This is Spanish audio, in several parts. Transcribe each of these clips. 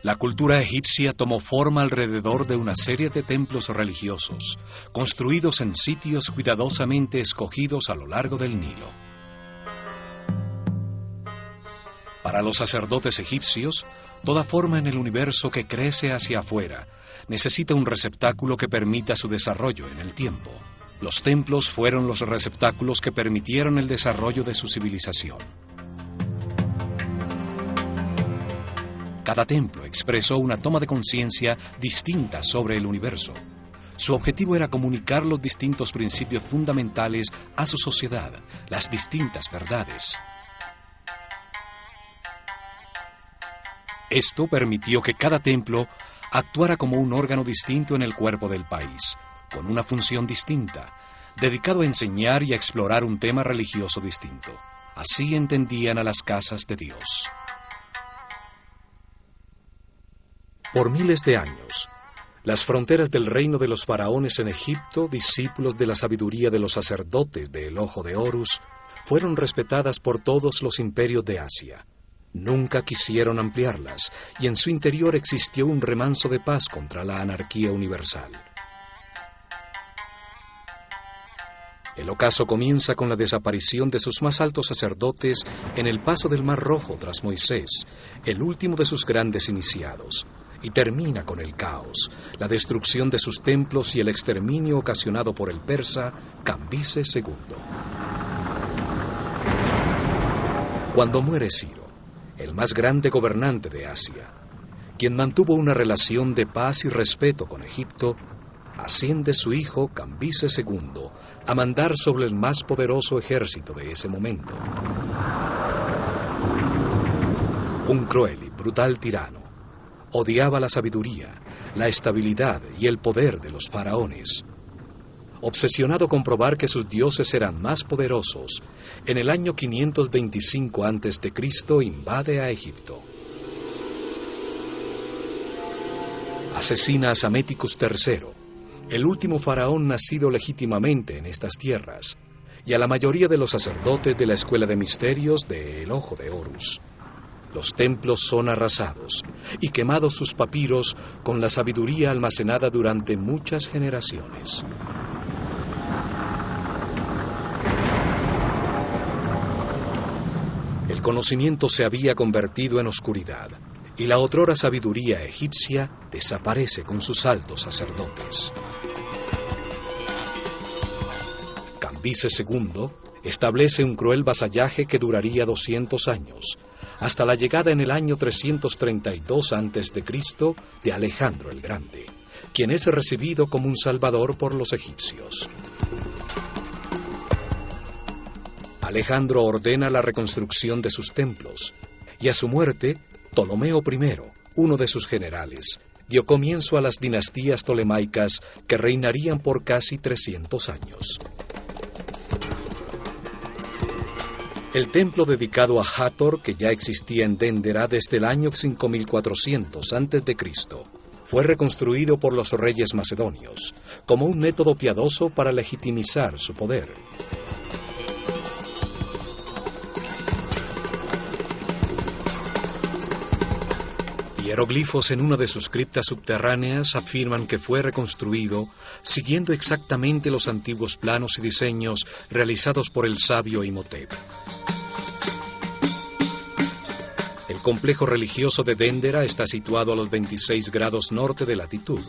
La cultura egipcia tomó forma alrededor de una serie de templos religiosos, construidos en sitios cuidadosamente escogidos a lo largo del Nilo. Para los sacerdotes egipcios, toda forma en el universo que crece hacia afuera necesita un receptáculo que permita su desarrollo en el tiempo. Los templos fueron los receptáculos que permitieron el desarrollo de su civilización. Cada templo expresó una toma de conciencia distinta sobre el universo. Su objetivo era comunicar los distintos principios fundamentales a su sociedad, las distintas verdades. Esto permitió que cada templo actuara como un órgano distinto en el cuerpo del país, con una función distinta, dedicado a enseñar y a explorar un tema religioso distinto. Así entendían a las casas de Dios. Por miles de años, las fronteras del reino de los faraones en Egipto, discípulos de la sabiduría de los sacerdotes del Ojo de Horus, fueron respetadas por todos los imperios de Asia. Nunca quisieron ampliarlas, y en su interior existió un remanso de paz contra la anarquía universal. El ocaso comienza con la desaparición de sus más altos sacerdotes en el paso del Mar Rojo tras Moisés, el último de sus grandes iniciados, y termina con el caos, la destrucción de sus templos y el exterminio ocasionado por el persa Cambises II. Cuando muere Ciro, el más grande gobernante de Asia, quien mantuvo una relación de paz y respeto con Egipto, asciende su hijo Cambises II a mandar sobre el más poderoso ejército de ese momento. Un cruel y brutal tirano, odiaba la sabiduría, la estabilidad y el poder de los faraones. Obsesionado con probar que sus dioses eran más poderosos, en el año 525 a.C. invade a Egipto. Asesina a Psaméticus III, el último faraón nacido legítimamente en estas tierras, y a la mayoría de los sacerdotes de la Escuela de Misterios de El Ojo de Horus. Los templos son arrasados y quemados sus papiros con la sabiduría almacenada durante muchas generaciones. El conocimiento se había convertido en oscuridad, y la otrora sabiduría egipcia desaparece con sus altos sacerdotes. Cambises II establece un cruel vasallaje que duraría 200 años, hasta la llegada en el año 332 a.C. de Alejandro el Grande, quien es recibido como un salvador por los egipcios. Alejandro ordena la reconstrucción de sus templos, y a su muerte, Ptolomeo I, uno de sus generales, dio comienzo a las dinastías ptolemaicas que reinarían por casi 300 años. El templo dedicado a Hathor, que ya existía en Déndera desde el año 5400 a.C., fue reconstruido por los reyes macedonios, como un método piadoso para legitimizar su poder. Hieroglifos en una de sus criptas subterráneas afirman que fue reconstruido siguiendo exactamente los antiguos planos y diseños realizados por el sabio Imhotep. El complejo religioso de Déndera está situado a los 26 grados norte de latitud.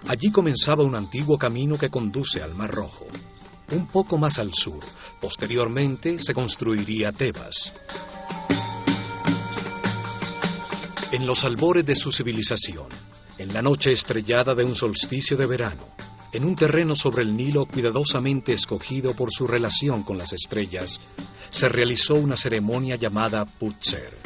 Allí comenzaba un antiguo camino que conduce al Mar Rojo. Un poco más al sur, posteriormente, se construiría Tebas. En los albores de su civilización, en la noche estrellada de un solsticio de verano, en un terreno sobre el Nilo cuidadosamente escogido por su relación con las estrellas, se realizó una ceremonia llamada Putzer.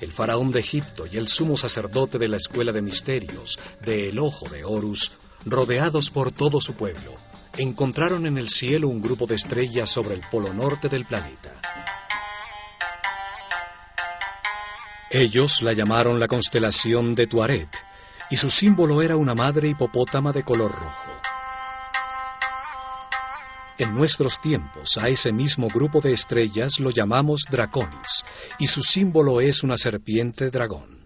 El faraón de Egipto y el sumo sacerdote de la Escuela de Misterios de El Ojo de Horus, rodeados por todo su pueblo, encontraron en el cielo un grupo de estrellas sobre el polo norte del planeta. Ellos la llamaron la constelación de Tuaret, y su símbolo era una madre hipopótama de color rojo. En nuestros tiempos, a ese mismo grupo de estrellas lo llamamos Draconis, y su símbolo es una serpiente dragón.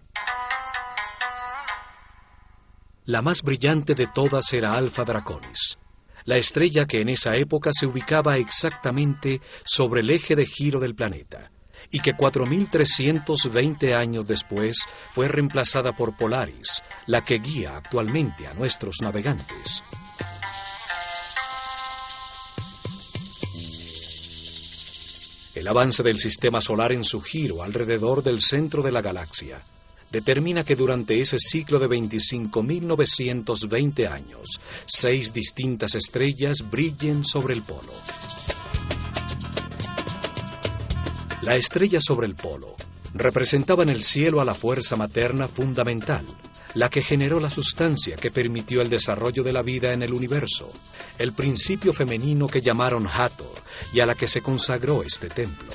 La más brillante de todas era Alfa Draconis, la estrella que en esa época se ubicaba exactamente sobre el eje de giro del planeta, y que 4.320 años después fue reemplazada por Polaris, la que guía actualmente a nuestros navegantes. El avance del sistema solar en su giro alrededor del centro de la galaxia determina que durante ese ciclo de 25.920 años, 6 distintas estrellas brillen sobre el polo. La estrella sobre el polo representaba en el cielo a la fuerza materna fundamental, la que generó la sustancia que permitió el desarrollo de la vida en el universo, el principio femenino que llamaron Hathor y a la que se consagró este templo.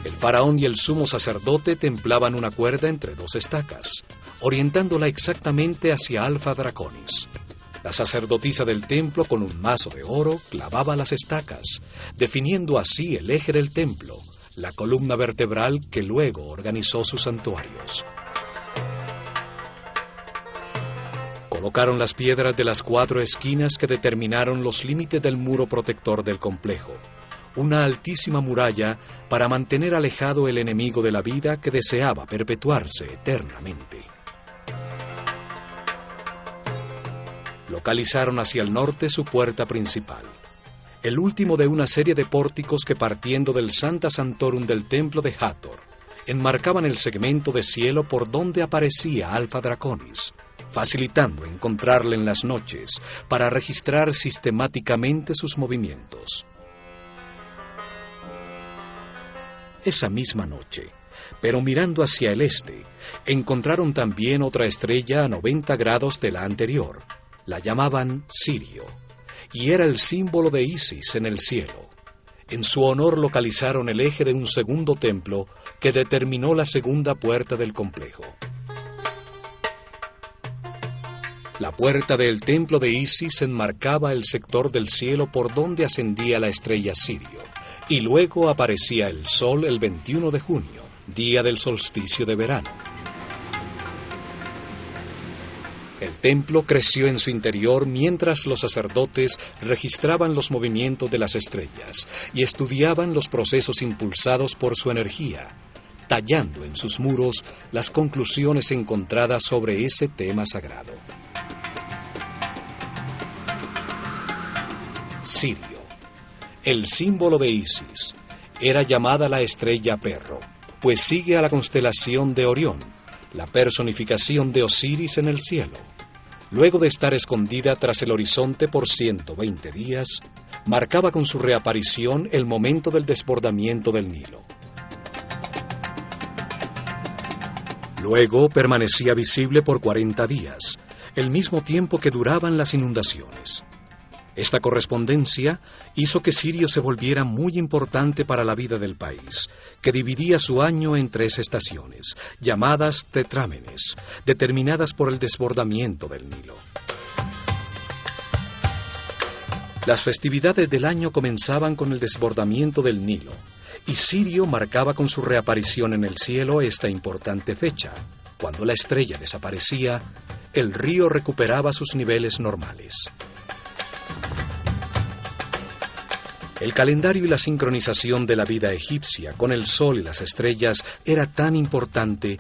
El faraón y el sumo sacerdote templaban una cuerda entre 2 estacas, orientándola exactamente hacia Alfa Draconis. La sacerdotisa del templo, con un mazo de oro, clavaba las estacas, definiendo así el eje del templo, la columna vertebral que luego organizó sus santuarios. Colocaron las piedras de las 4 esquinas que determinaron los límites del muro protector del complejo, una altísima muralla para mantener alejado el enemigo de la vida que deseaba perpetuarse eternamente. Localizaron hacia el norte su puerta principal, el último de una serie de pórticos que, partiendo del Sancta Sanctorum del templo de Hathor, enmarcaban el segmento de cielo por donde aparecía Alfa Draconis, facilitando encontrarle en las noches para registrar sistemáticamente sus movimientos. Esa misma noche, pero mirando hacia el este, encontraron también otra estrella a 90 grados de la anterior. La llamaban Sirio, y era el símbolo de Isis en el cielo. En su honor localizaron el eje de un segundo templo que determinó la segunda puerta del complejo. La puerta del templo de Isis enmarcaba el sector del cielo por donde ascendía la estrella Sirio, y luego aparecía el sol el 21 de junio, día del solsticio de verano. El templo creció en su interior mientras los sacerdotes registraban los movimientos de las estrellas y estudiaban los procesos impulsados por su energía, tallando en sus muros las conclusiones encontradas sobre ese tema sagrado. Sirio, el símbolo de Isis, era llamada la estrella perro, pues sigue a la constelación de Orión, la personificación de Osiris en el cielo. Luego de estar escondida tras el horizonte por 120 días, marcaba con su reaparición el momento del desbordamiento del Nilo. Luego permanecía visible por 40 días, el mismo tiempo que duraban las inundaciones. Esta correspondencia hizo que Sirio se volviera muy importante para la vida del país, que dividía su año en 3 estaciones, llamadas tetrámenes, determinadas por el desbordamiento del Nilo. Las festividades del año comenzaban con el desbordamiento del Nilo, y Sirio marcaba con su reaparición en el cielo esta importante fecha. Cuando la estrella desaparecía, el río recuperaba sus niveles normales. El calendario y la sincronización de la vida egipcia con el sol y las estrellas era tan importante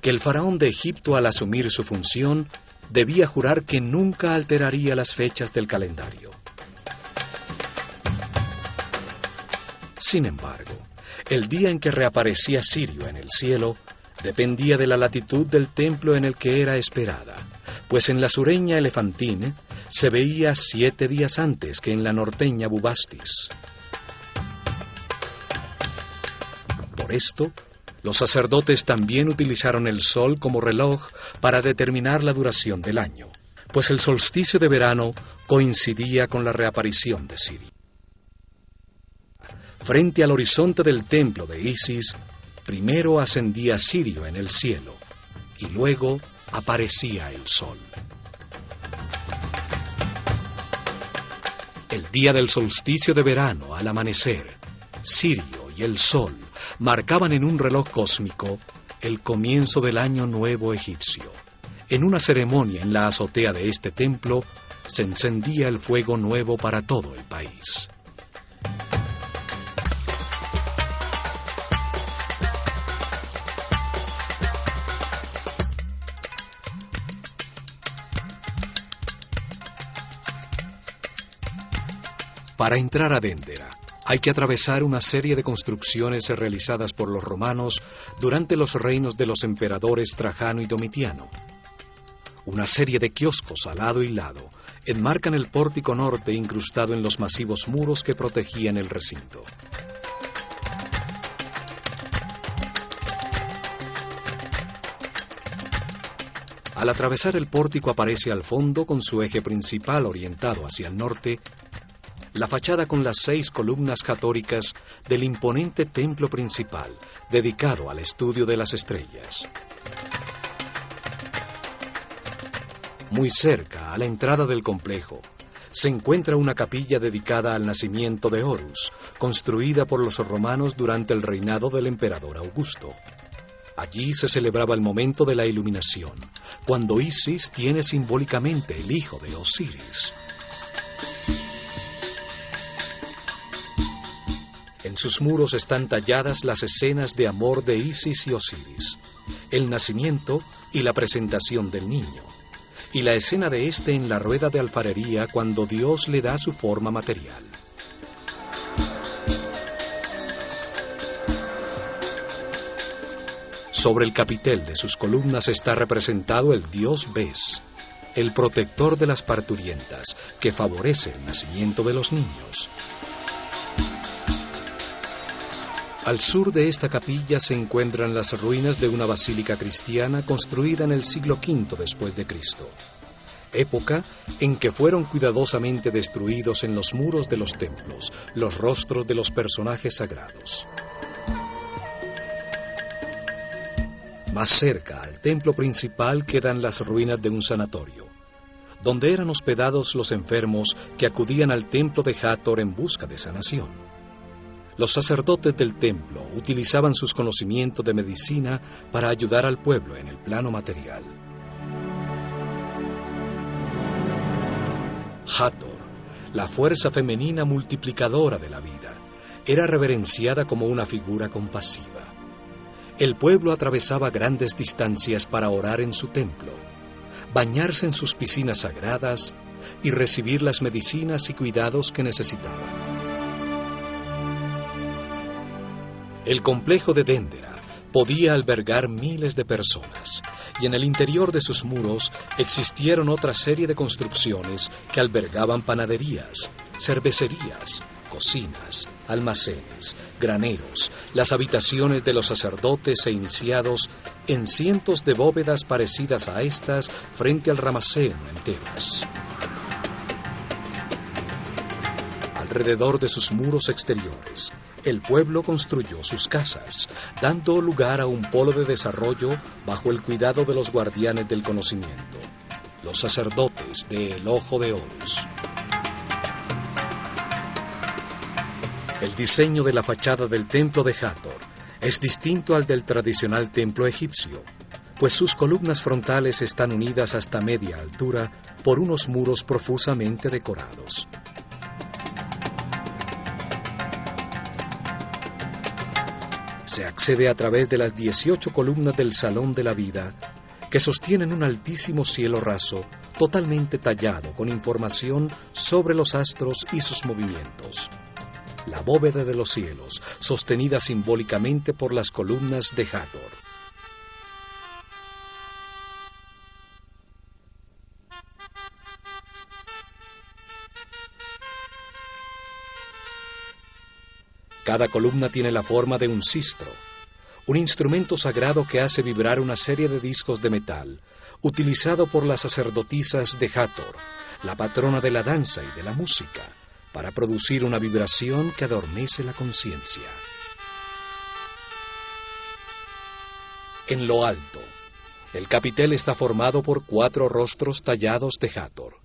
que el faraón de Egipto, al asumir su función, debía jurar que nunca alteraría las fechas del calendario. Sin embargo, el día en que reaparecía Sirio en el cielo dependía de la latitud del templo en el que era esperada, pues en la sureña Elefantine se veía 7 días antes que en la norteña Bubastis. Por esto, los sacerdotes también utilizaron el sol como reloj para determinar la duración del año, pues el solsticio de verano coincidía con la reaparición de Sirio. Frente al horizonte del templo de Isis, primero ascendía Sirio en el cielo, y luego aparecía el sol. El día del solsticio de verano, al amanecer, Sirio y el sol marcaban en un reloj cósmico el comienzo del año nuevo egipcio. En una ceremonia en la azotea de este templo se encendía el fuego nuevo para todo el país. Para entrar a Déndera, hay que atravesar una serie de construcciones realizadas por los romanos durante los reinos de los emperadores Trajano y Domitiano. Una serie de kioscos a lado y lado enmarcan el pórtico norte incrustado en los masivos muros que protegían el recinto. Al atravesar el pórtico aparece al fondo, con su eje principal orientado hacia el norte, la fachada con las 6 columnas jatóricas del imponente templo principal, dedicado al estudio de las estrellas. Muy cerca, a la entrada del complejo, se encuentra una capilla dedicada al nacimiento de Horus, construida por los romanos durante el reinado del emperador Augusto. Allí se celebraba el momento de la iluminación, cuando Isis tiene simbólicamente el hijo de Osiris. En sus muros están talladas las escenas de amor de Isis y Osiris, el nacimiento y la presentación del niño, y la escena de este en la rueda de alfarería cuando Dios le da su forma material. Sobre el capitel de sus columnas está representado el dios Bes, el protector de las parturientas, que favorece el nacimiento de los niños. Al sur de esta capilla se encuentran las ruinas de una basílica cristiana construida en el siglo V después de Cristo, época en que fueron cuidadosamente destruidos en los muros de los templos los rostros de los personajes sagrados. Más cerca al templo principal quedan las ruinas de un sanatorio, donde eran hospedados los enfermos que acudían al templo de Hathor en busca de sanación. Los sacerdotes del templo utilizaban sus conocimientos de medicina para ayudar al pueblo en el plano material. Hathor, la fuerza femenina multiplicadora de la vida, era reverenciada como una figura compasiva. El pueblo atravesaba grandes distancias para orar en su templo, bañarse en sus piscinas sagradas y recibir las medicinas y cuidados que necesitaban. El complejo de Déndera podía albergar miles de personas, y en el interior de sus muros existieron otra serie de construcciones que albergaban panaderías, cervecerías, cocinas, almacenes, graneros, las habitaciones de los sacerdotes e iniciados en cientos de bóvedas parecidas a estas frente al Rameseno en Tebas. Alrededor de sus muros exteriores, el pueblo construyó sus casas, dando lugar a un polo de desarrollo bajo el cuidado de los guardianes del conocimiento, los sacerdotes del Ojo de Horus. El diseño de la fachada del templo de Hathor es distinto al del tradicional templo egipcio, pues sus columnas frontales están unidas hasta media altura por unos muros profusamente decorados. Se accede a través de las 18 columnas del Salón de la Vida, que sostienen un altísimo cielo raso, totalmente tallado con información sobre los astros y sus movimientos. La bóveda de los cielos, sostenida simbólicamente por las columnas de Hathor. Cada columna tiene la forma de un sistro, un instrumento sagrado que hace vibrar una serie de discos de metal, utilizado por las sacerdotisas de Hathor, la patrona de la danza y de la música, para producir una vibración que adormece la conciencia. En lo alto, el capitel está formado por 4 rostros tallados de Hathor.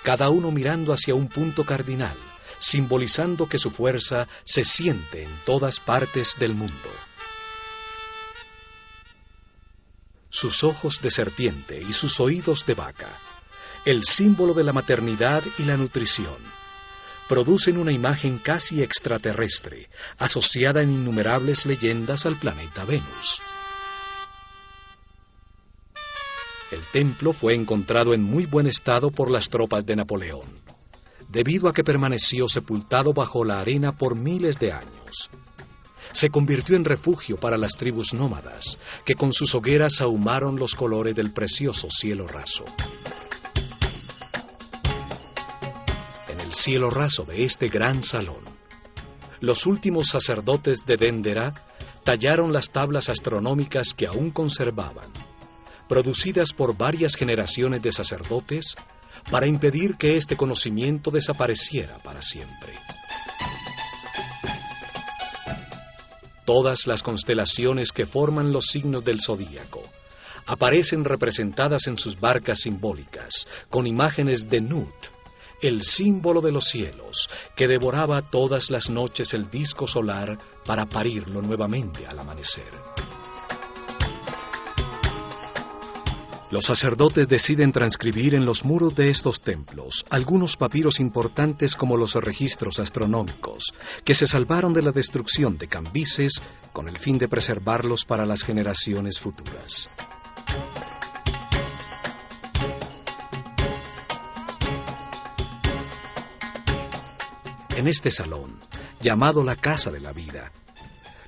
cada uno mirando hacia un punto cardinal, simbolizando que su fuerza se siente en todas partes del mundo. Sus ojos de serpiente y sus oídos de vaca, el símbolo de la maternidad y la nutrición, producen una imagen casi extraterrestre, asociada en innumerables leyendas al planeta Venus. El templo fue encontrado en muy buen estado por las tropas de Napoleón, debido a que permaneció sepultado bajo la arena por miles de años. Se convirtió en refugio para las tribus nómadas, que con sus hogueras ahumaron los colores del precioso cielo raso. En el cielo raso de este gran salón, los últimos sacerdotes de Dendera tallaron las tablas astronómicas que aún conservaban, producidas por varias generaciones de sacerdotes, para impedir que este conocimiento desapareciera para siempre. Todas las constelaciones que forman los signos del zodíaco aparecen representadas en sus barcas simbólicas, con imágenes de Nut, el símbolo de los cielos, que devoraba todas las noches el disco solar para parirlo nuevamente al amanecer. Los sacerdotes deciden transcribir en los muros de estos templos algunos papiros importantes como los registros astronómicos, que se salvaron de la destrucción de Cambises con el fin de preservarlos para las generaciones futuras. En este salón, llamado la Casa de la Vida,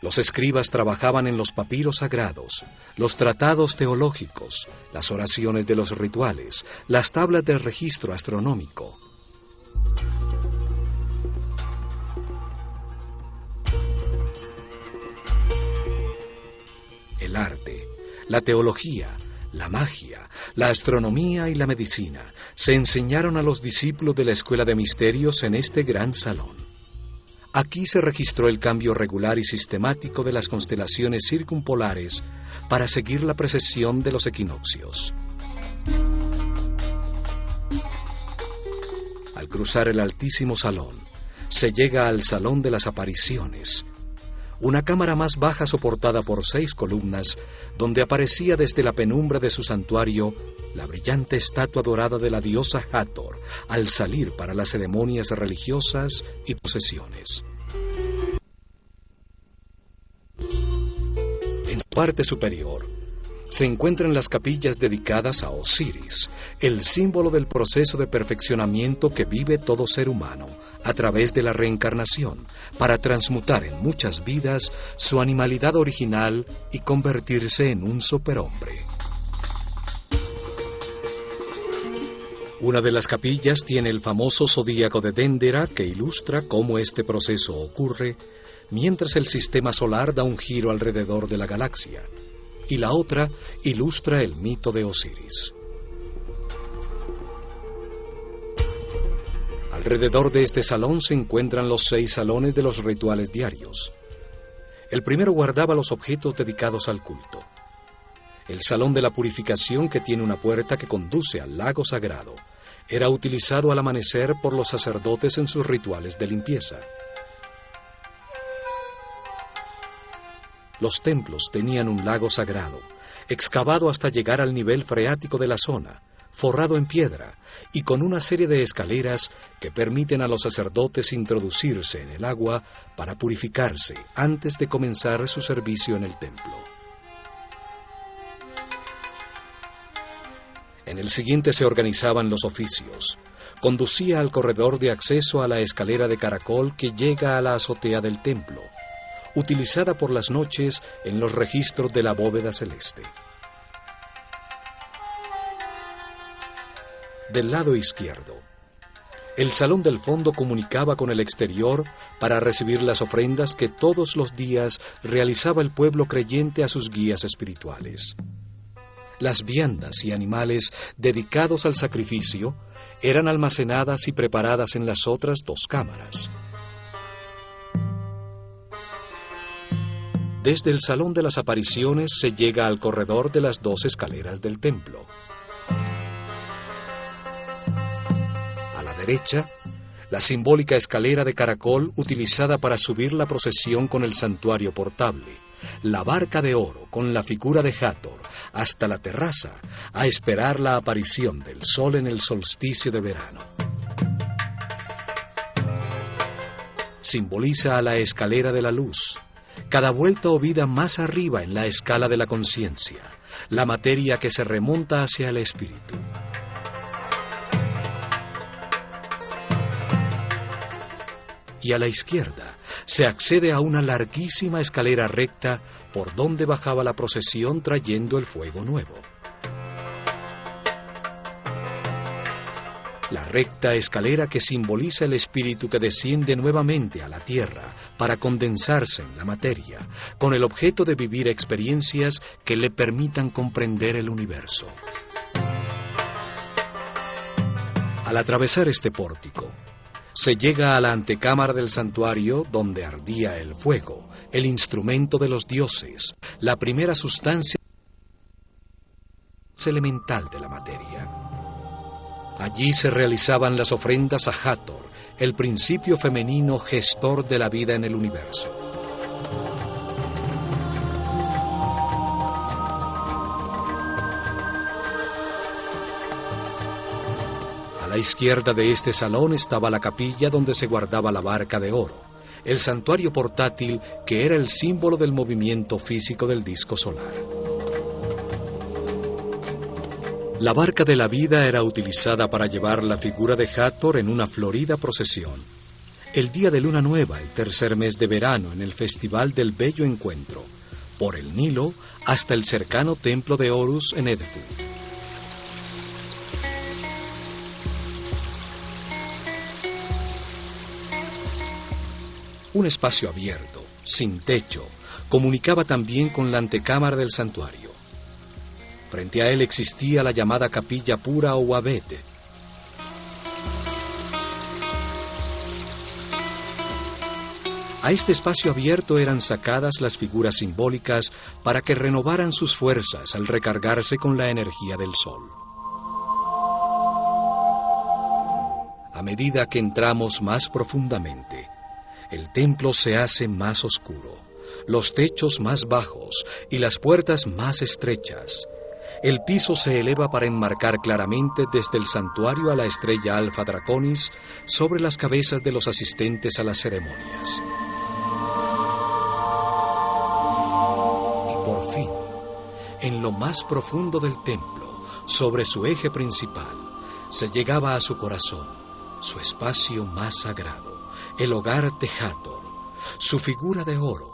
los escribas trabajaban en los papiros sagrados, los tratados teológicos, las oraciones de los rituales, las tablas del registro astronómico. El arte, la teología, la magia, la astronomía y la medicina se enseñaron a los discípulos de la Escuela de Misterios en este gran salón. Aquí se registró el cambio regular y sistemático de las constelaciones circumpolares para seguir la precesión de los equinoccios. Al cruzar el altísimo salón, se llega al Salón de las Apariciones, una cámara más baja soportada por 6 columnas, donde aparecía desde la penumbra de su santuario la brillante estatua dorada de la diosa Hathor al salir para las ceremonias religiosas y procesiones. En su parte superior se encuentran las capillas dedicadas a Osiris, el símbolo del proceso de perfeccionamiento que vive todo ser humano a través de la reencarnación, para transmutar en muchas vidas su animalidad original y convertirse en un superhombre. Una de las capillas tiene el famoso zodíaco de Dendera, que ilustra cómo este proceso ocurre mientras el sistema solar da un giro alrededor de la galaxia, y la otra ilustra el mito de Osiris. Alrededor de este salón se encuentran los 6 salones de los rituales diarios. El primero guardaba los objetos dedicados al culto. El salón de la purificación, que tiene una puerta que conduce al lago sagrado, era utilizado al amanecer por los sacerdotes en sus rituales de limpieza. Los templos tenían un lago sagrado, excavado hasta llegar al nivel freático de la zona, forrado en piedra y con una serie de escaleras que permiten a los sacerdotes introducirse en el agua para purificarse antes de comenzar su servicio en el templo. En el siguiente se organizaban los oficios. Conducía al corredor de acceso a la escalera de caracol que llega a la azotea del templo, utilizada por las noches en los registros de la bóveda celeste. Del lado izquierdo, el salón del fondo comunicaba con el exterior para recibir las ofrendas que todos los días realizaba el pueblo creyente a sus guías espirituales. Las viandas y animales dedicados al sacrificio eran almacenadas y preparadas en las otras 2 cámaras. Desde el Salón de las Apariciones se llega al corredor de las 2 escaleras del templo. derecha, la simbólica escalera de caracol utilizada para subir la procesión con el santuario portable, la barca de oro con la figura de Hathor hasta la terraza a esperar la aparición del sol en el solsticio de verano. Simboliza a la escalera de la luz, cada vuelta o vida más arriba en la escala de la conciencia, la materia que se remonta hacia el espíritu. Y a la izquierda se accede a una larguísima escalera recta por donde bajaba la procesión trayendo el fuego nuevo. La recta escalera que simboliza el espíritu que desciende nuevamente a la tierra para condensarse en la materia, con el objeto de vivir experiencias que le permitan comprender el universo. Al atravesar este pórtico, se llega a la antecámara del santuario donde ardía el fuego, el instrumento de los dioses, la primera sustancia elemental de la materia. Allí se realizaban las ofrendas a Hathor, el principio femenino gestor de la vida en el universo. A la izquierda de este salón estaba la capilla donde se guardaba la barca de oro, el santuario portátil que era el símbolo del movimiento físico del disco solar. La barca de la vida era utilizada para llevar la figura de Hathor en una florida procesión. El día de luna nueva, el tercer mes de verano, en el Festival del Bello Encuentro, por el Nilo hasta el cercano templo de Horus en Edfu. Un espacio abierto, sin techo, comunicaba también con la antecámara del santuario. Frente a él existía la llamada capilla pura o abete. A este espacio abierto eran sacadas las figuras simbólicas para que renovaran sus fuerzas al recargarse con la energía del sol. A medida que entramos más profundamente, el templo se hace más oscuro, los techos más bajos y las puertas más estrechas. El piso se eleva para enmarcar claramente desde el santuario a la estrella Alfa Draconis sobre las cabezas de los asistentes a las ceremonias. Y por fin, en lo más profundo del templo, sobre su eje principal, se llegaba a su corazón, su espacio más sagrado, el hogar de Hathor, su figura de oro,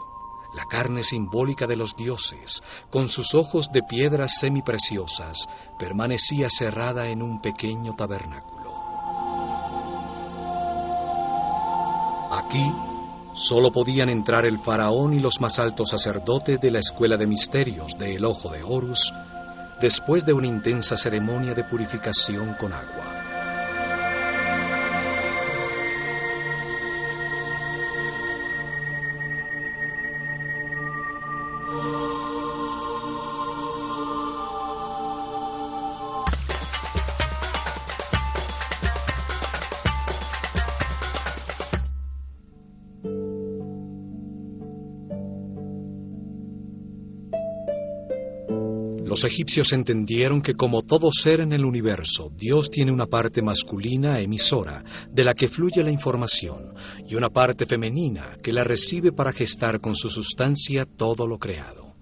la carne simbólica de los dioses, con sus ojos de piedras semipreciosas, permanecía cerrada en un pequeño tabernáculo. Aquí solo podían entrar el faraón y los más altos sacerdotes de la escuela de misterios del Ojo de Horus, después de una intensa ceremonia de purificación con agua. Los egipcios entendieron que como todo ser en el universo, Dios tiene una parte masculina emisora de la que fluye la información y una parte femenina que la recibe para gestar con su sustancia todo lo creado.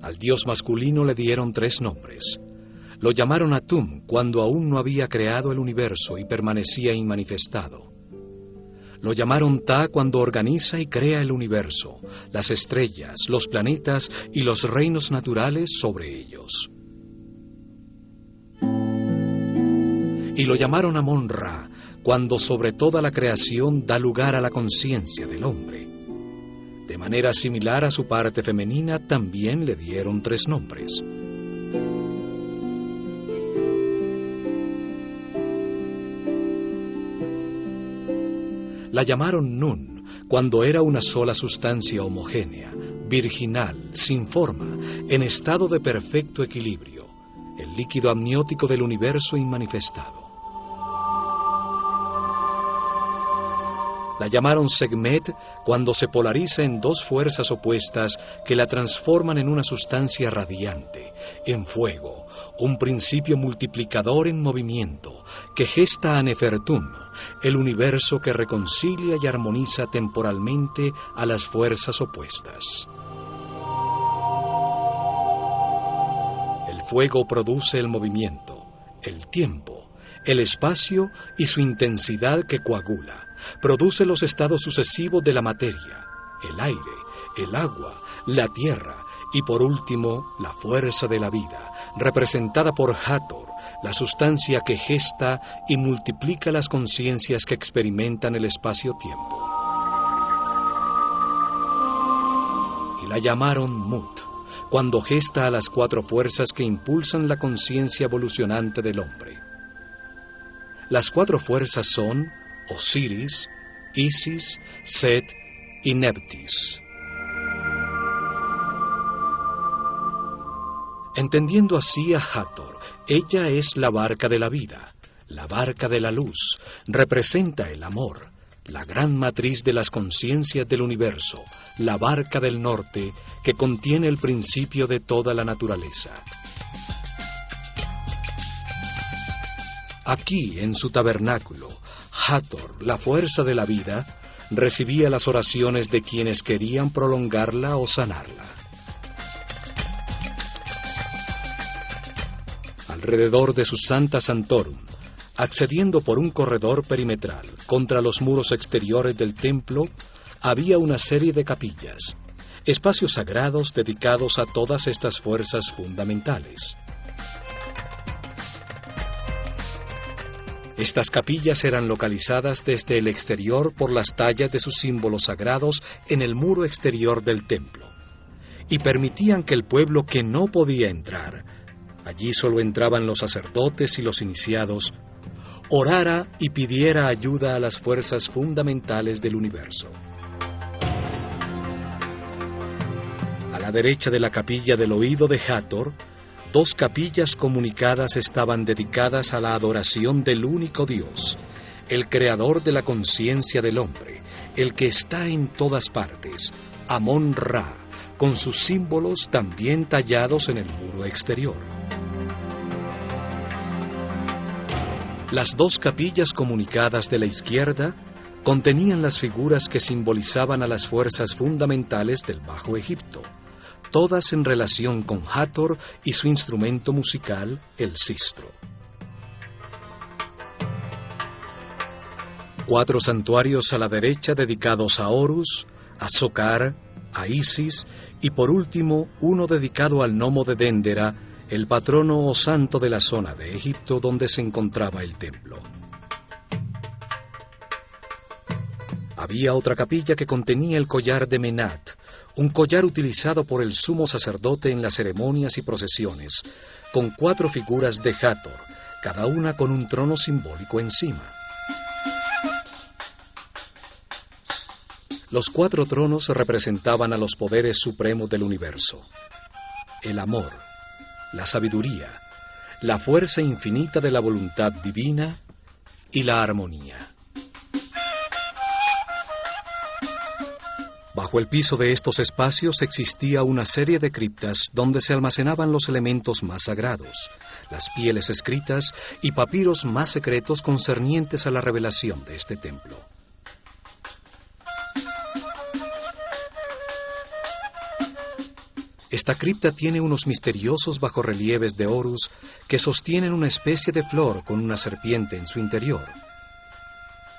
Al Dios masculino le dieron 3 nombres. Lo llamaron Atum cuando aún no había creado el universo y permanecía inmanifestado. Lo llamaron Ta cuando organiza y crea el universo, las estrellas, los planetas y los reinos naturales sobre ellos. Y lo llamaron Amon-Ra cuando sobre toda la creación da lugar a la conciencia del hombre. De manera similar a su parte femenina también le dieron 3 nombres. La llamaron Nun, cuando era una sola sustancia homogénea, virginal, sin forma, en estado de perfecto equilibrio, el líquido amniótico del universo inmanifestado. La llamaron Sekhmet cuando se polariza en dos fuerzas opuestas que la transforman en una sustancia radiante, en fuego, un principio multiplicador en movimiento, que gesta a Nefertum, el universo que reconcilia y armoniza temporalmente a las fuerzas opuestas. El fuego produce el movimiento, el tiempo, el espacio y su intensidad que coagula. Produce los estados sucesivos de la materia, el aire, el agua, la tierra y por último la fuerza de la vida, representada por Hathor, la sustancia que gesta y multiplica las conciencias que experimentan el espacio-tiempo. Y la llamaron Mut, cuando gesta a las cuatro fuerzas que impulsan la conciencia evolucionante del hombre. Las cuatro fuerzas son Osiris, Isis, Set y Nephthys. Entendiendo así a Hathor, ella es la barca de la vida, la barca de la luz, representa el amor, la gran matriz de las conciencias del universo, la barca del norte que contiene el principio de toda la naturaleza. Aquí, en su tabernáculo, Hathor, la fuerza de la vida, recibía las oraciones de quienes querían prolongarla o sanarla. Alrededor de su Santa Santorum, accediendo por un corredor perimetral contra los muros exteriores del templo, había una serie de capillas, espacios sagrados dedicados a todas estas fuerzas fundamentales. Estas capillas eran localizadas desde el exterior por las tallas de sus símbolos sagrados en el muro exterior del templo, y permitían que el pueblo que no podía entrar, allí solo entraban los sacerdotes y los iniciados, orara y pidiera ayuda a las fuerzas fundamentales del universo. A la derecha de la capilla del oído de Hathor, dos capillas comunicadas estaban dedicadas a la adoración del único Dios, el creador de la conciencia del hombre, el que está en todas partes, Amón-Ra, con sus símbolos también tallados en el muro exterior. Las dos capillas comunicadas de la izquierda contenían las figuras que simbolizaban a las fuerzas fundamentales del Bajo Egipto, todas en relación con Hathor y su instrumento musical, el sistro. 4 santuarios a la derecha dedicados a Horus, a Sokar, a Isis y por último uno dedicado al gnomo de Déndera, el patrono o santo de la zona de Egipto donde se encontraba el templo. Había otra capilla que contenía el collar de Menat, un collar utilizado por el sumo sacerdote en las ceremonias y procesiones, con 4 figuras de Hathor, cada una con un trono simbólico encima. Los 4 tronos representaban a los poderes supremos del universo: el amor, la sabiduría, la fuerza infinita de la voluntad divina y la armonía. Bajo el piso de estos espacios existía una serie de criptas donde se almacenaban los elementos más sagrados, las pieles escritas y papiros más secretos concernientes a la revelación de este templo. Esta cripta tiene unos misteriosos bajorrelieves de Horus que sostienen una especie de flor con una serpiente en su interior.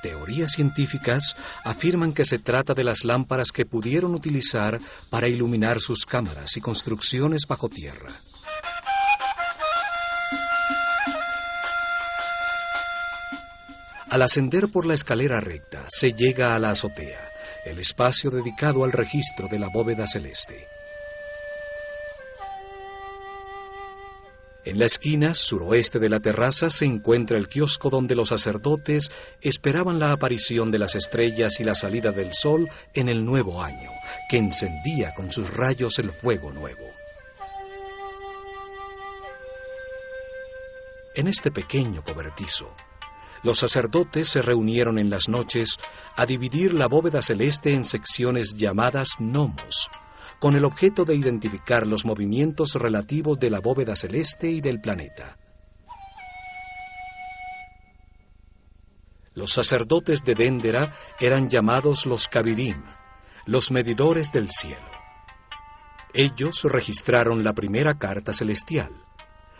Teorías científicas afirman que se trata de las lámparas que pudieron utilizar para iluminar sus cámaras y construcciones bajo tierra. Al ascender por la escalera recta, se llega a la azotea, el espacio dedicado al registro de la bóveda celeste. En la esquina suroeste de la terraza se encuentra el kiosco donde los sacerdotes esperaban la aparición de las estrellas y la salida del sol en el nuevo año, que encendía con sus rayos el fuego nuevo. En este pequeño cobertizo, los sacerdotes se reunieron en las noches a dividir la bóveda celeste en secciones llamadas gnomos, con el objeto de identificar los movimientos relativos de la bóveda celeste y del planeta. Los sacerdotes de Déndera eran llamados los Kabirim, los medidores del cielo. Ellos registraron la primera carta celestial,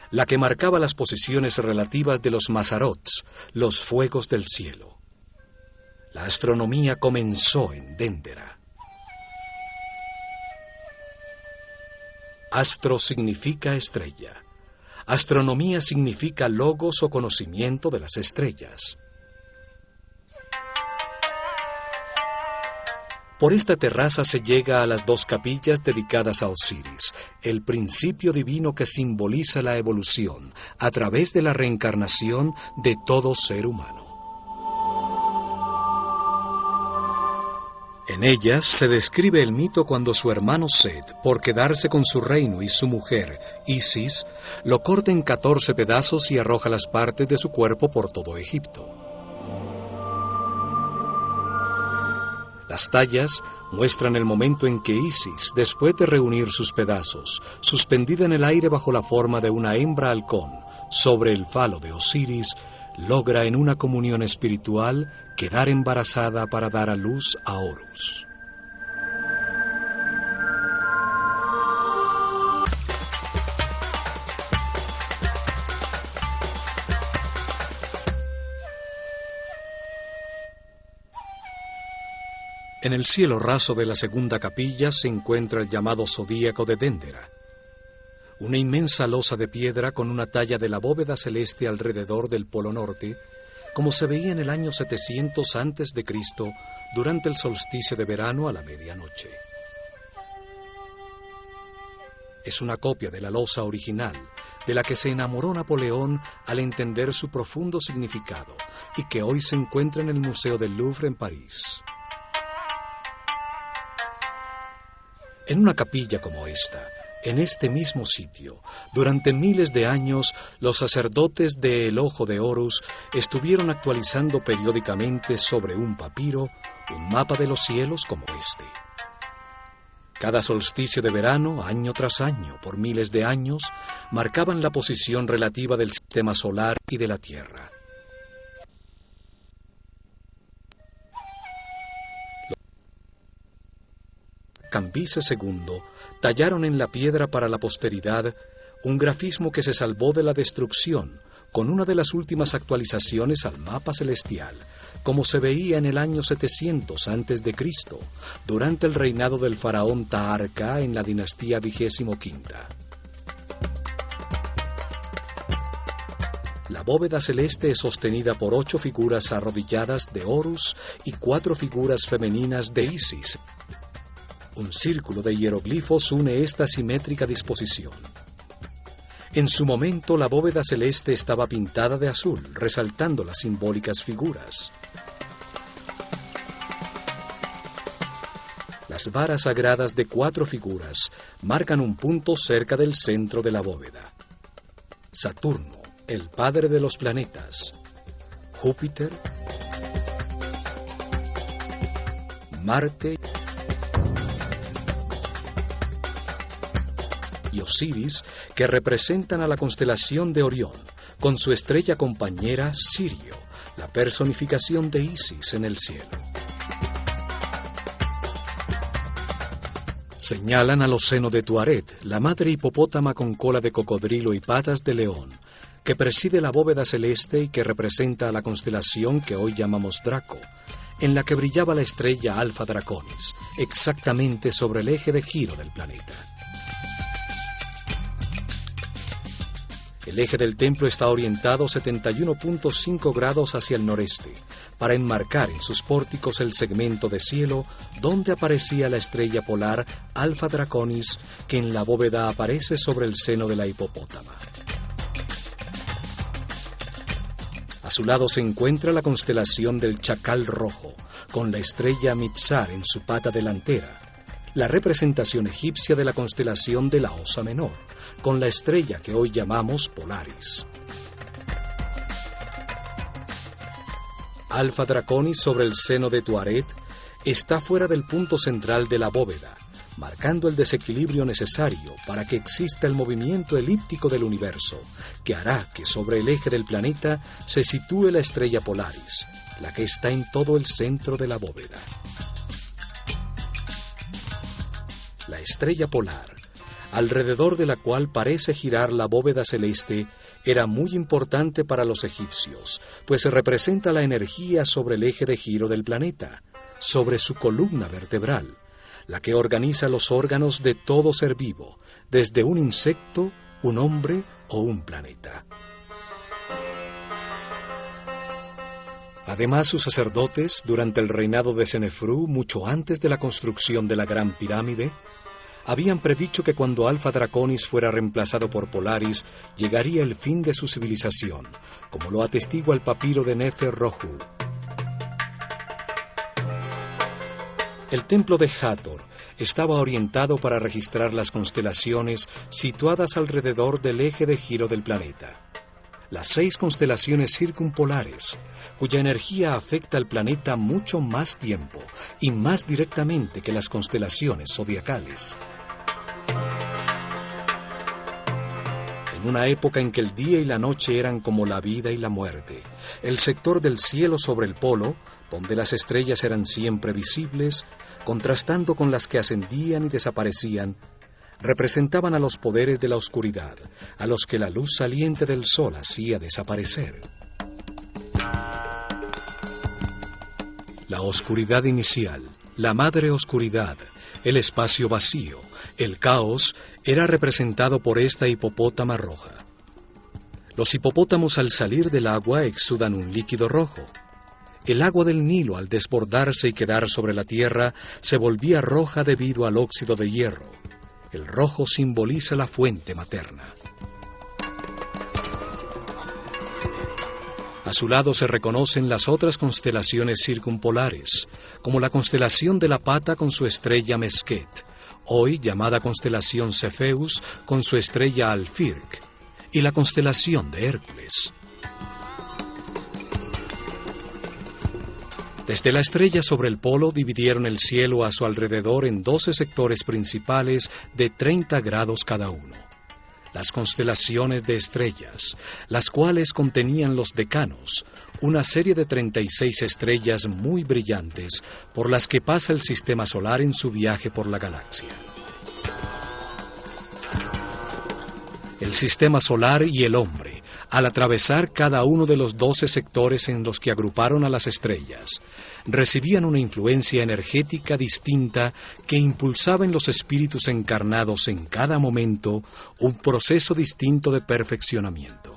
la que marcaba las posiciones relativas de los Mazarots, los fuegos del cielo. La astronomía comenzó en Déndera. Astro significa estrella. Astronomía significa logos o conocimiento de las estrellas. Por esta terraza se llega a las dos capillas dedicadas a Osiris, el principio divino que simboliza la evolución a través de la reencarnación de todo ser humano. En ellas se describe el mito cuando su hermano Set, por quedarse con su reino y su mujer, Isis, lo corta en 14 pedazos y arroja las partes de su cuerpo por todo Egipto. Las tallas muestran el momento en que Isis, después de reunir sus pedazos, suspendida en el aire bajo la forma de una hembra halcón, sobre el falo de Osiris, logra en una comunión espiritual quedar embarazada para dar a luz a Horus. En el cielo raso de la segunda capilla se encuentra el llamado zodíaco de Déndera, una inmensa losa de piedra con una talla de la bóveda celeste alrededor del polo norte, como se veía en el año 700 a.C. durante el solsticio de verano a la medianoche. Es una copia de la losa original, de la que se enamoró Napoleón al entender su profundo significado y que hoy se encuentra en el Museo del Louvre en París. En una capilla como esta, en este mismo sitio, durante miles de años, los sacerdotes de El Ojo de Horus estuvieron actualizando periódicamente sobre un papiro un mapa de los cielos como este. Cada solsticio de verano, año tras año, por miles de años, marcaban la posición relativa del sistema solar y de la Tierra. Cambises II tallaron en la piedra para la posteridad un grafismo que se salvó de la destrucción con una de las últimas actualizaciones al mapa celestial, como se veía en el año 700 a.C., durante el reinado del faraón Taharqa en la dinastía 25. La bóveda celeste es sostenida por 8 figuras arrodilladas de Horus y 4 figuras femeninas de Isis. Un círculo de hieroglifos une esta simétrica disposición. En su momento, la bóveda celeste estaba pintada de azul, resaltando las simbólicas figuras. Las varas sagradas de 4 figuras marcan un punto cerca del centro de la bóveda. Saturno, el padre de los planetas. Júpiter, Marte y Osiris, que representan a la constelación de Orión, con su estrella compañera Sirio, la personificación de Isis en el cielo. Señalan al océano de Tuaret, la madre hipopótama con cola de cocodrilo y patas de león, que preside la bóveda celeste y que representa a la constelación que hoy llamamos Draco, en la que brillaba la estrella Alfa Draconis, exactamente sobre el eje de giro del planeta. El eje del templo está orientado 71.5 grados hacia el noreste, para enmarcar en sus pórticos el segmento de cielo donde aparecía la estrella polar Alfa Draconis, que en la bóveda aparece sobre el seno de la hipopótama. A su lado se encuentra la constelación del Chacal Rojo, con la estrella Mitzar en su pata delantera, la representación egipcia de la constelación de la Osa Menor, con la estrella que hoy llamamos Polaris. Alfa Draconis sobre el seno de Tuaret está fuera del punto central de la bóveda, marcando el desequilibrio necesario para que exista el movimiento elíptico del universo, que hará que sobre el eje del planeta se sitúe la estrella Polaris, la que está en todo el centro de la bóveda. La estrella polar, alrededor de la cual parece girar la bóveda celeste, era muy importante para los egipcios, pues representa la energía sobre el eje de giro del planeta, sobre su columna vertebral, la que organiza los órganos de todo ser vivo, desde un insecto, un hombre o un planeta. Además, sus sacerdotes, durante el reinado de Senefrú, mucho antes de la construcción de la Gran Pirámide, habían predicho que cuando Alfa Draconis fuera reemplazado por Polaris, llegaría el fin de su civilización, como lo atestigua el papiro de Nefer-Rohu. El templo de Hathor estaba orientado para registrar las constelaciones situadas alrededor del eje de giro del planeta. Las 6 constelaciones circumpolares, cuya energía afecta al planeta mucho más tiempo y más directamente que las constelaciones zodiacales. En una época en que el día y la noche eran como la vida y la muerte, el sector del cielo sobre el polo, donde las estrellas eran siempre visibles, contrastando con las que ascendían y desaparecían, representaban a los poderes de la oscuridad, a los que la luz saliente del sol hacía desaparecer. La oscuridad inicial, la madre oscuridad, el espacio vacío, el caos, era representado por esta hipopótama roja. Los hipopótamos al salir del agua exudan un líquido rojo. El agua del Nilo, al desbordarse y quedar sobre la tierra, se volvía roja debido al óxido de hierro. El rojo simboliza la fuente materna. A su lado se reconocen las otras constelaciones circumpolares, como la constelación de la Pata con su estrella Mesquet, hoy llamada constelación Cefeus con su estrella Alfirc, y la constelación de Hércules. Desde la estrella sobre el polo dividieron el cielo a su alrededor en 12 sectores principales de 30 grados cada uno. Las constelaciones de estrellas, las cuales contenían los decanos, una serie de 36 estrellas muy brillantes por las que pasa el sistema solar en su viaje por la galaxia. El sistema solar y el hombre, al atravesar cada uno de los 12 sectores en los que agruparon a las estrellas, recibían una influencia energética distinta que impulsaba en los espíritus encarnados en cada momento un proceso distinto de perfeccionamiento.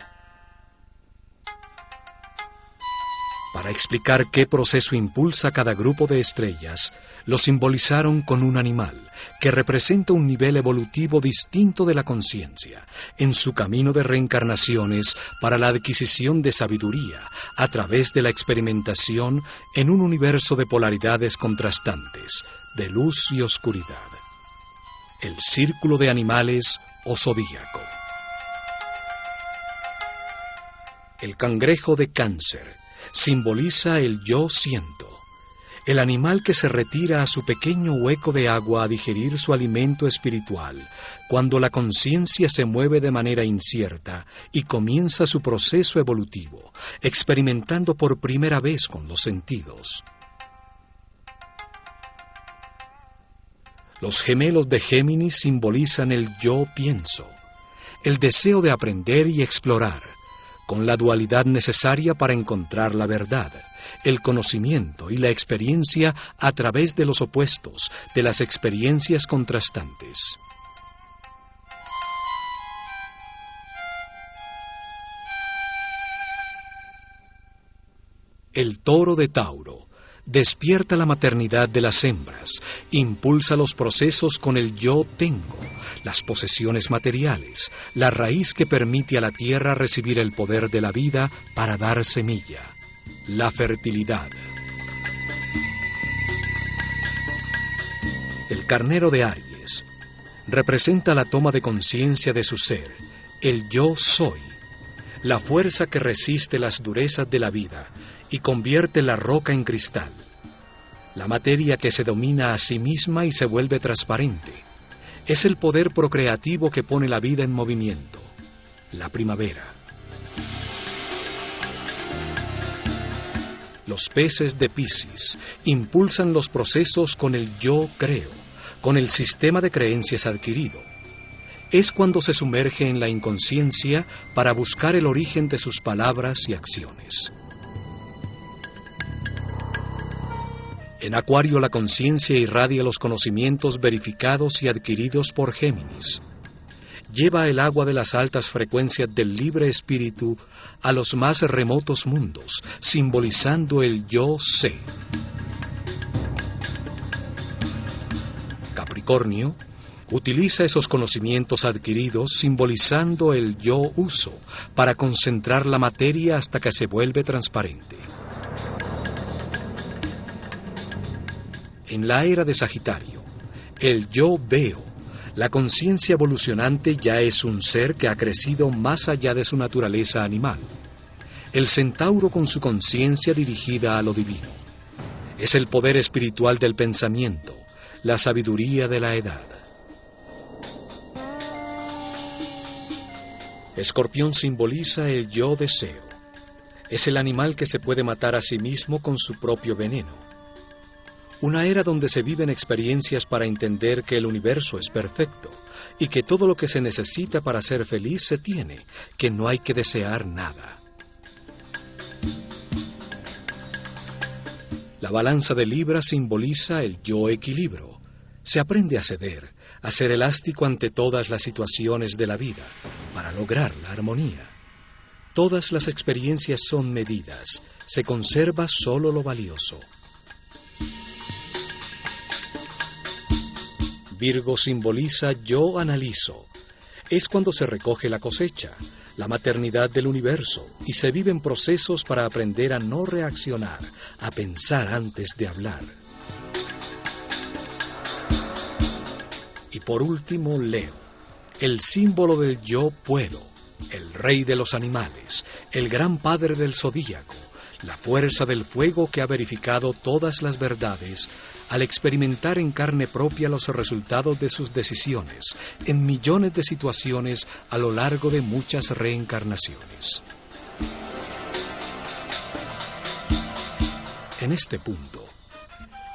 Para explicar qué proceso impulsa cada grupo de estrellas, lo simbolizaron con un animal que representa un nivel evolutivo distinto de la conciencia en su camino de reencarnaciones para la adquisición de sabiduría a través de la experimentación en un universo de polaridades contrastantes, de luz y oscuridad. El círculo de animales o zodíaco. El cangrejo de Cáncer simboliza el yo siento, el animal que se retira a su pequeño hueco de agua a digerir su alimento espiritual, cuando la conciencia se mueve de manera incierta y comienza su proceso evolutivo, experimentando por primera vez con los sentidos. Los gemelos de Géminis simbolizan el yo pienso, el deseo de aprender y explorar, con la dualidad necesaria para encontrar la verdad, el conocimiento y la experiencia a través de los opuestos, de las experiencias contrastantes. El toro de Tauro despierta la maternidad de las hembras, impulsa los procesos con el yo tengo, las posesiones materiales, la raíz que permite a la tierra recibir el poder de la vida para dar semilla, la fertilidad. El carnero de Aries representa la toma de conciencia de su ser, el yo soy, la fuerza que resiste las durezas de la vida y convierte la roca en cristal, la materia que se domina a sí misma y se vuelve transparente. Es el poder procreativo que pone la vida en movimiento, la primavera. Los peces de Piscis impulsan los procesos con el yo creo, con el sistema de creencias adquirido. Es cuando se sumerge en la inconsciencia para buscar el origen de sus palabras y acciones. En Acuario, la conciencia irradia los conocimientos verificados y adquiridos por Géminis. Lleva el agua de las altas frecuencias del libre espíritu a los más remotos mundos, simbolizando el yo sé. Capricornio utiliza esos conocimientos adquiridos simbolizando el yo uso para concentrar la materia hasta que se vuelve transparente. En la era de Sagitario, el yo veo, la conciencia evolucionante ya es un ser que ha crecido más allá de su naturaleza animal. El centauro con su conciencia dirigida a lo divino. Es el poder espiritual del pensamiento, la sabiduría de la edad. Escorpión simboliza el yo deseo. Es el animal que se puede matar a sí mismo con su propio veneno. Una era donde se viven experiencias para entender que el universo es perfecto y que todo lo que se necesita para ser feliz se tiene, que no hay que desear nada. La balanza de Libra simboliza el yo equilibrio. Se aprende a ceder, a ser elástico ante todas las situaciones de la vida, para lograr la armonía. Todas las experiencias son medidas, se conserva solo lo valioso. Virgo simboliza yo analizo. Es cuando se recoge la cosecha, la maternidad del universo, y se viven procesos para aprender a no reaccionar, a pensar antes de hablar. Y por último, Leo, el símbolo del yo puedo, el rey de los animales, el gran padre del zodíaco, la fuerza del fuego que ha verificado todas las verdades al experimentar en carne propia los resultados de sus decisiones en millones de situaciones a lo largo de muchas reencarnaciones. En este punto,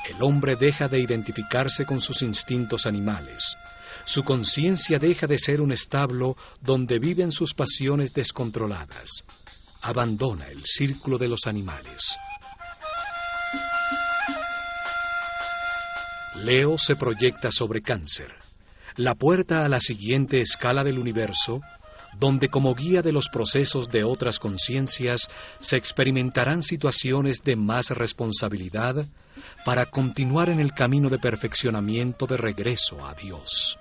el hombre deja de identificarse con sus instintos animales. Su conciencia deja de ser un establo donde viven sus pasiones descontroladas. Abandona el círculo de los animales. Leo se proyecta sobre Cáncer, la puerta a la siguiente escala del universo, donde como guía de los procesos de otras conciencias se experimentarán situaciones de más responsabilidad para continuar en el camino de perfeccionamiento de regreso a Dios.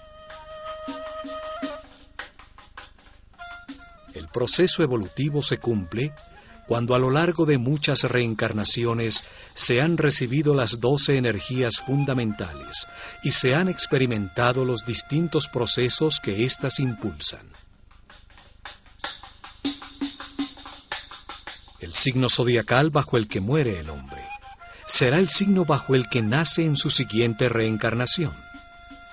El proceso evolutivo se cumple cuando a lo largo de muchas reencarnaciones se han recibido las 12 energías fundamentales y se han experimentado los distintos procesos que éstas impulsan. El signo zodiacal bajo el que muere el hombre será el signo bajo el que nace en su siguiente reencarnación.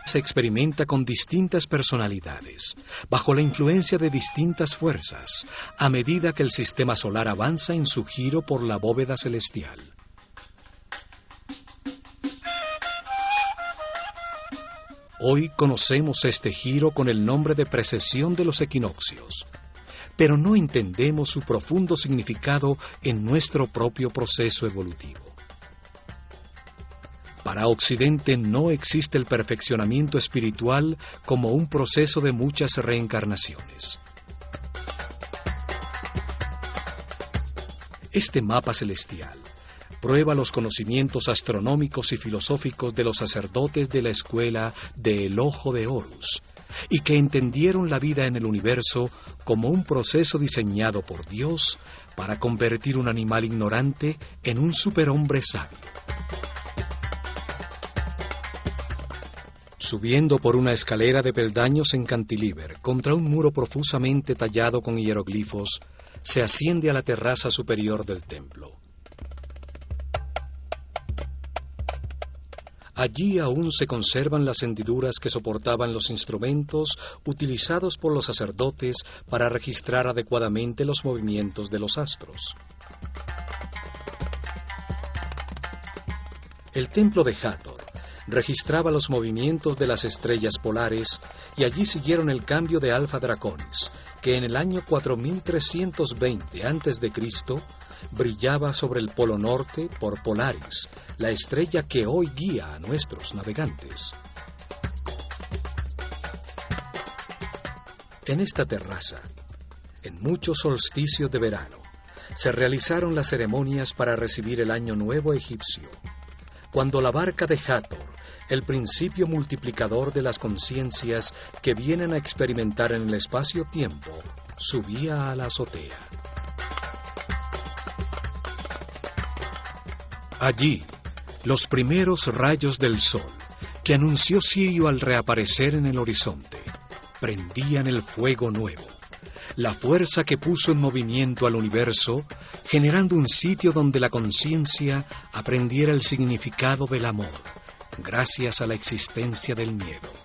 Se experimenta con distintas personalidades, bajo la influencia de distintas fuerzas, a medida que el sistema solar avanza en su giro por la bóveda celestial. Hoy conocemos este giro con el nombre de precesión de los equinoccios, pero no entendemos su profundo significado en nuestro propio proceso evolutivo. Para Occidente no existe el perfeccionamiento espiritual como un proceso de muchas reencarnaciones. Este mapa celestial prueba los conocimientos astronómicos y filosóficos de los sacerdotes de la escuela del Ojo de Horus, y que entendieron la vida en el universo como un proceso diseñado por Dios para convertir un animal ignorante en un superhombre sabio. Subiendo por una escalera de peldaños en cantilever contra un muro profusamente tallado con hieroglifos, se asciende a la terraza superior del templo. Allí aún se conservan las hendiduras que soportaban los instrumentos utilizados por los sacerdotes para registrar adecuadamente los movimientos de los astros. El templo de Hathor registraba los movimientos de las estrellas polares y allí siguieron el cambio de Alfa Draconis, que en el año 4320 a.C. brillaba sobre el polo norte por Polaris, la estrella que hoy guía a nuestros navegantes. En esta terraza, en muchos solsticios de verano, se realizaron las ceremonias para recibir el Año Nuevo egipcio, cuando la barca de Hathor, el principio multiplicador de las conciencias que vienen a experimentar en el espacio-tiempo, subía a la azotea. Allí, los primeros rayos del sol, que anunció Sirio al reaparecer en el horizonte, prendían el fuego nuevo, la fuerza que puso en movimiento al universo, generando un sitio donde la conciencia aprendiera el significado del amor, gracias a la existencia del miedo.